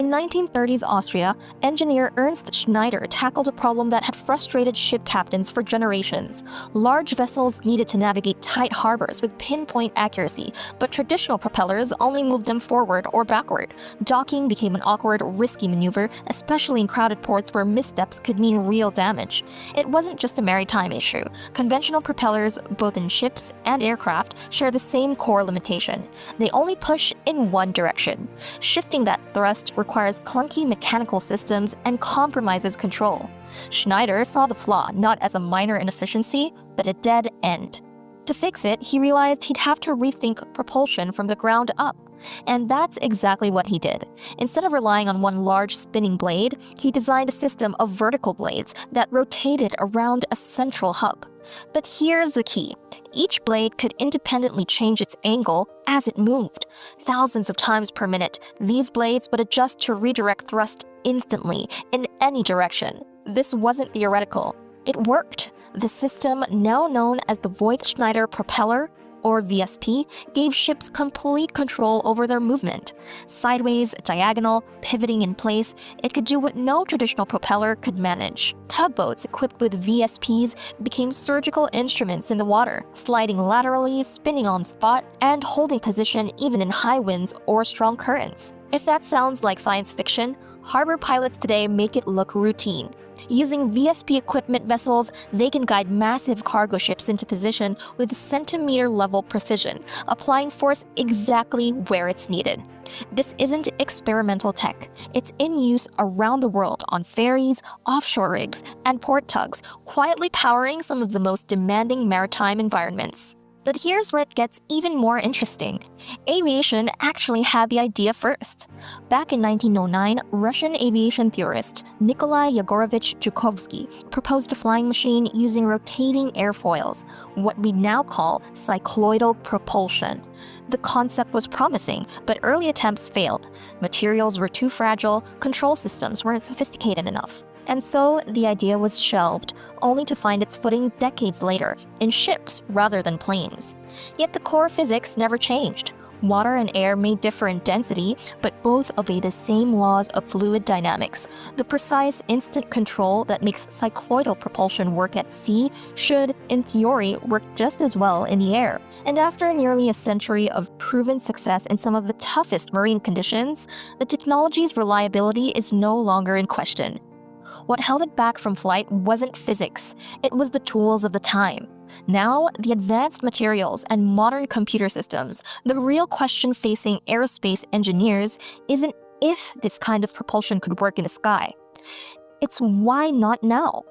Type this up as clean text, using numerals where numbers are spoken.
In 1930s Austria, engineer Ernst Schneider tackled a problem that had frustrated ship captains for generations. Large vessels needed to navigate tight harbors with pinpoint accuracy, but traditional propellers only moved them forward or backward. Docking became an awkward, risky maneuver, especially in crowded ports where missteps could mean real damage. It wasn't just a maritime issue. Conventional propellers, both in ships and aircraft, share the same core limitation. They only push in one direction. Shifting that thrust requires clunky mechanical systems and compromises control. Schneider saw the flaw not as a minor inefficiency, but a dead end. To fix it, he realized he'd have to rethink propulsion from the ground up. And that's exactly what he did. Instead of relying on one large spinning blade, he designed a system of vertical blades that rotated around a central hub. But here's the key. Each blade could independently change its angle as it moved. Thousands of times per minute, these blades would adjust to redirect thrust instantly, in any direction. This wasn't theoretical. It worked. The system, now known as the Voith-Schneider Propeller, or VSP, gave ships complete control over their movement. Sideways, diagonal, pivoting in place, it could do what no traditional propeller could manage. Tugboats equipped with VSPs became surgical instruments in the water, sliding laterally, spinning on spot, and holding position even in high winds or strong currents. If that sounds like science fiction, harbor pilots today make it look routine. Using VSP-equipment vessels, they can guide massive cargo ships into position with centimeter-level precision, applying force exactly where it's needed. This isn't experimental tech. It's in use around the world on ferries, offshore rigs, and port tugs, quietly powering some of the most demanding maritime environments. But here's where it gets even more interesting. Aviation actually had the idea first. Back in 1909, Russian aviation theorist Nikolai Yegorovich Zhukovsky proposed a flying machine using rotating airfoils, what we now call cycloidal propulsion. The concept was promising, but early attempts failed. Materials were too fragile, control systems weren't sophisticated enough. And so the idea was shelved, only to find its footing decades later, in ships rather than planes. Yet the core physics never changed. Water and air may differ in density, but both obey the same laws of fluid dynamics. The precise instant control that makes cycloidal propulsion work at sea should, in theory, work just as well in the air. And after nearly a century of proven success in some of the toughest marine conditions, the technology's reliability is no longer in question. What held it back from flight wasn't physics, it was the tools of the time. Now, the advanced materials and modern computer systems, the real question facing aerospace engineers isn't if this kind of propulsion could work in the sky. It's why not now?